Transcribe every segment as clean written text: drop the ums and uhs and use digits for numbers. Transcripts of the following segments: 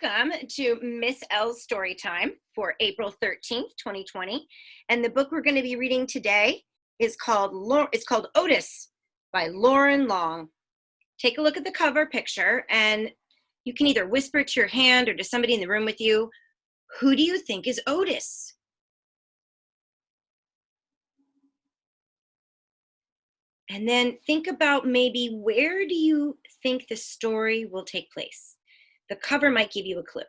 Welcome to Miss L's story time for April 13th, 2020. And the book we're going to be reading today is called Otis by Lauren Long. Take a look at the cover picture and you can either whisper to your hand or to somebody in the room with you, who do you think is Otis? And then think about maybe where do you think the story will take place? The cover might give you a clue.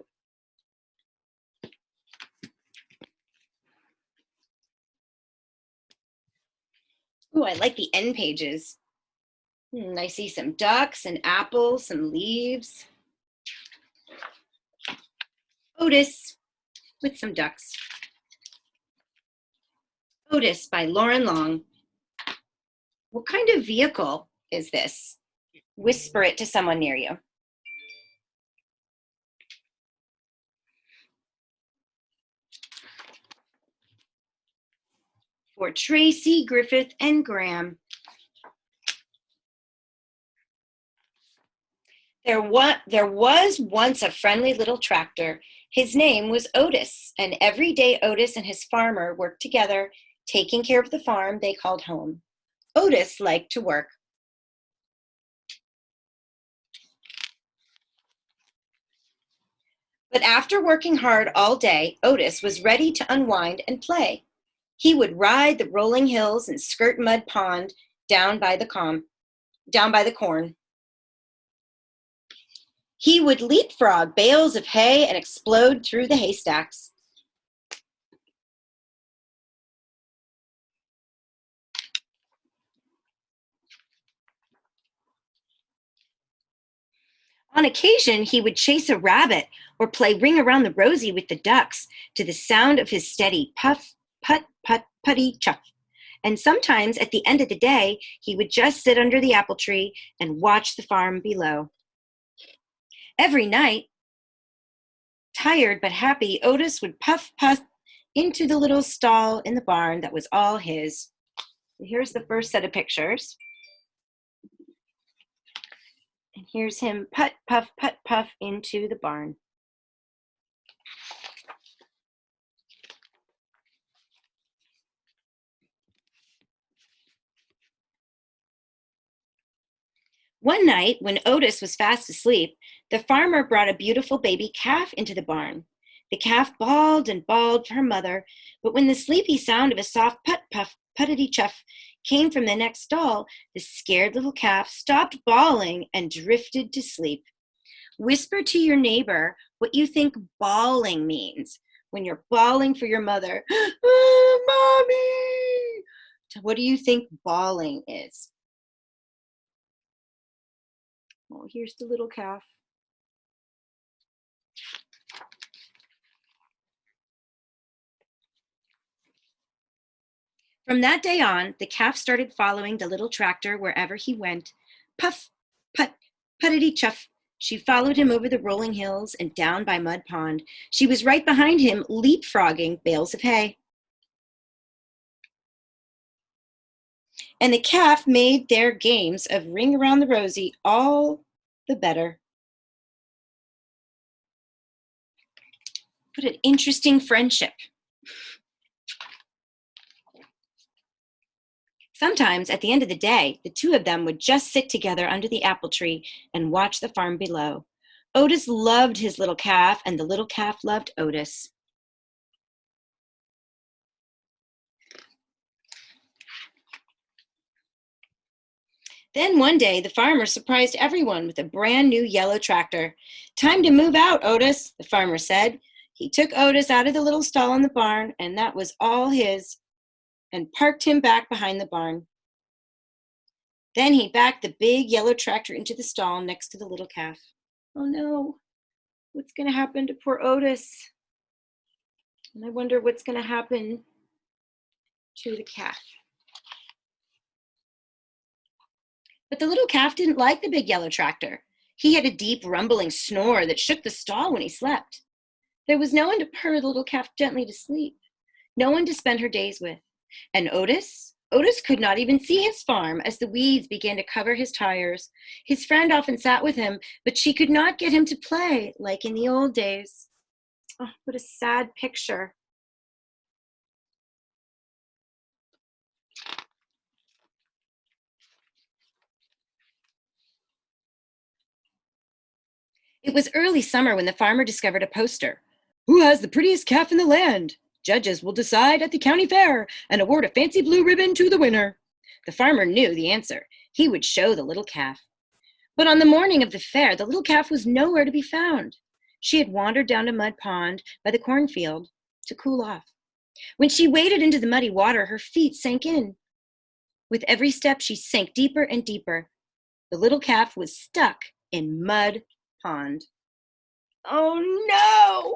Oh, I like the end pages. I see some ducks and apples, some leaves. Otis with some ducks. Otis by Lauren Long. What kind of vehicle is this? Whisper it to someone near you. For Tracy, Griffith, and Graham. There was once a friendly little tractor. His name was Otis, and every day Otis and his farmer worked together, taking care of the farm they called home. Otis liked to work. But after working hard all day, Otis was ready to unwind and play. He would ride the rolling hills and skirt mud pond down by the corn. He would leapfrog bales of hay and explode through the haystacks. On occasion, he would chase a rabbit or play Ring Around the Rosie with the ducks to the sound of his steady puff, put, put, putty, chuff. And sometimes at the end of the day, he would just sit under the apple tree and watch the farm below. Every night, tired but happy, Otis would puff, puff into the little stall in the barn that was all his. Here's the first set of pictures. And here's him put, puff into the barn. One night, when Otis was fast asleep, the farmer brought a beautiful baby calf into the barn. The calf bawled and bawled for her mother, but when the sleepy sound of a soft put, puff, puttity chuff came from the next stall, the scared little calf stopped bawling and drifted to sleep. Whisper to your neighbor what you think bawling means. When you're bawling for your mother, Mommy! What do you think bawling is? Oh, here's the little calf. From that day on, the calf started following the little tractor wherever he went. Puff, put, puttity chuff. She followed him over the rolling hills and down by Mud Pond. She was right behind him, leapfrogging bales of hay. And the calf made their games of Ring Around the Rosie all the better. What an interesting friendship. Sometimes, at the end of the day, the two of them would just sit together under the apple tree and watch the farm below. Otis loved his little calf, and the little calf loved Otis. Then one day, the farmer surprised everyone with a brand new yellow tractor. "Time to move out, Otis," the farmer said. He took Otis out of the little stall in the barn, and that was all his, and parked him back behind the barn. Then he backed the big yellow tractor into the stall next to the little calf. Oh no, what's going to happen to poor Otis? And I wonder what's going to happen to the calf. But the little calf didn't like the big yellow tractor. He had a deep rumbling snore that shook the stall when he slept. There was no one to purr the little calf gently to sleep, no one to spend her days with. And Otis Otis could not even see his farm as the weeds began to cover his tires. His friend often sat with him, but she could not get him to play like in the old days. Oh, what a sad picture. It was early summer when the farmer discovered a poster. Who has the prettiest calf in the land? Judges will decide at the county fair and award a fancy blue ribbon to the winner. The farmer knew the answer. He would show the little calf. But on the morning of the fair, the little calf was nowhere to be found. She had wandered down a mud pond by the cornfield to cool off. When she waded into the muddy water, her feet sank in. With every step, she sank deeper and deeper. The little calf was stuck in mud pond. Oh no!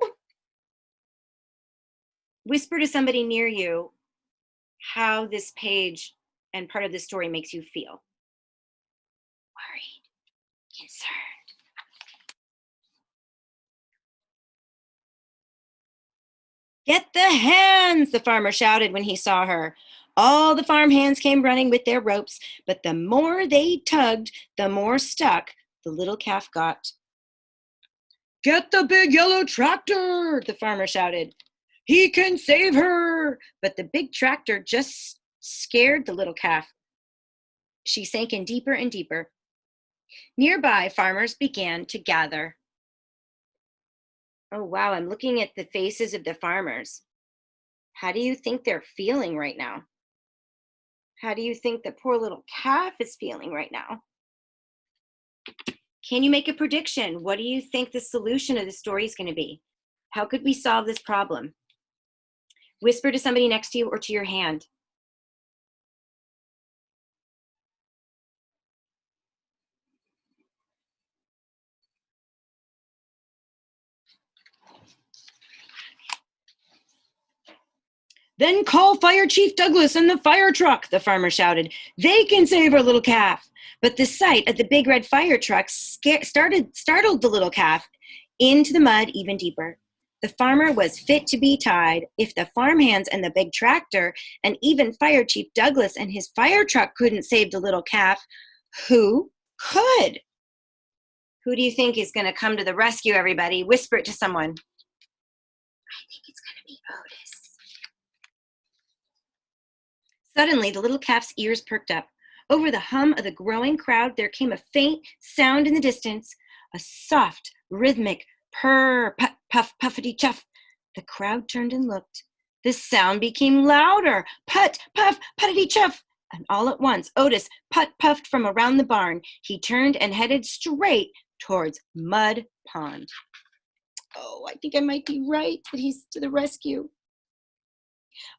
Whisper to somebody near you how this page and part of the story makes you feel. Worried, concerned. Get the hands, the farmer shouted when he saw her. All the farm hands came running with their ropes, but the more they tugged, the more stuck the little calf got. Get the big yellow tractor, the farmer shouted. He can save her. But the big tractor just scared the little calf. She sank in deeper and deeper. Nearby, farmers began to gather. Oh, wow, I'm looking at the faces of the farmers. How do you think they're feeling right now? How do you think the poor little calf is feeling right now? Can you make a prediction? What do you think the solution of the story is going to be? How could we solve this problem? Whisper to somebody next to you or to your hand. Then call Fire Chief Douglas and the fire truck, the farmer shouted. They can save our little calf. But the sight of the big red fire truck startled the little calf into the mud even deeper. The farmer was fit to be tied. If the farmhands and the big tractor and even Fire Chief Douglas and his fire truck couldn't save the little calf, who could? Who do you think is going to come to the rescue, everybody? Whisper it to someone. I think it's going to be Otis. Suddenly, the little calf's ears perked up. Over the hum of the growing crowd, there came a faint sound in the distance, a soft, rhythmic purr, puff, puff, puffity chuff. The crowd turned and looked. The sound became louder, put, puff, puffity chuff. And all at once, Otis puffed from around the barn. He turned and headed straight towards Mud Pond. Oh, I think I might be right that he's to the rescue.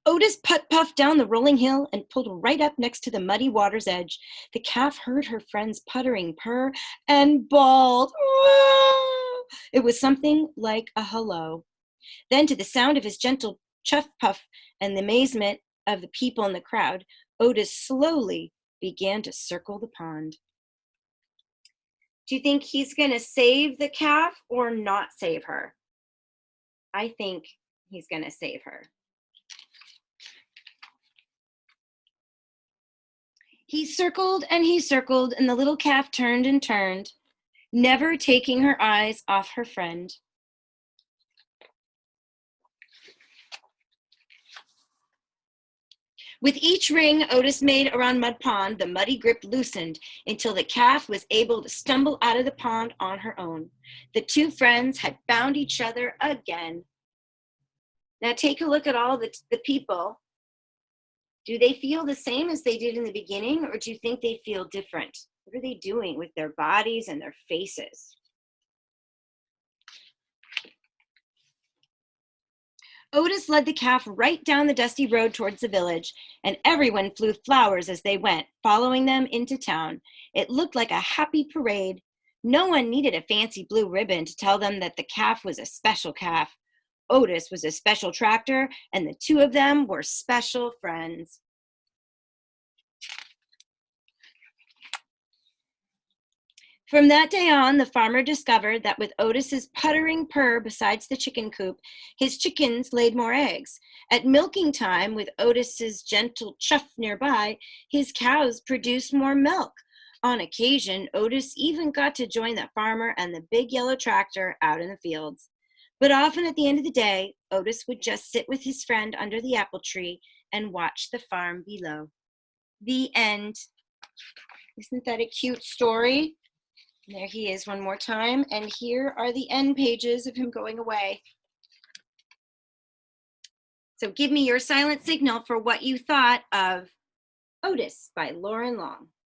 Otis puffed down the rolling hill and pulled right up next to the muddy water's edge. The calf heard her friend's puttering purr and bawled. Whoa! It was something like a hello. Then, to the sound of his gentle chuff puff and the amazement of the people in the crowd, Otis slowly began to circle the pond. Do you think he's going to save the calf or not save her? I think he's going to save her. He circled, and the little calf turned and turned, never taking her eyes off her friend. With each ring Otis made around Mud Pond, the muddy grip loosened until the calf was able to stumble out of the pond on her own. The two friends had found each other again. Now take a look at all the people. Do they feel the same as they did in the beginning, or do you think they feel different? What are they doing with their bodies and their faces? Otis led the calf right down the dusty road towards the village, and everyone flew flowers as they went, following them into town. It looked like a happy parade. No one needed a fancy blue ribbon to tell them that the calf was a special calf. Otis was a special tractor, and the two of them were special friends. From that day on, the farmer discovered that with Otis's puttering purr besides the chicken coop, his chickens laid more eggs. At milking time, with Otis's gentle chuff nearby, his cows produced more milk. On occasion, Otis even got to join the farmer and the big yellow tractor out in the fields. But often at the end of the day, Otis would just sit with his friend under the apple tree and watch the farm below. The end. Isn't that a cute story? There he is one more time, and here are the end pages of him going away. So give me your silent signal for what you thought of Otis by Lauren Long.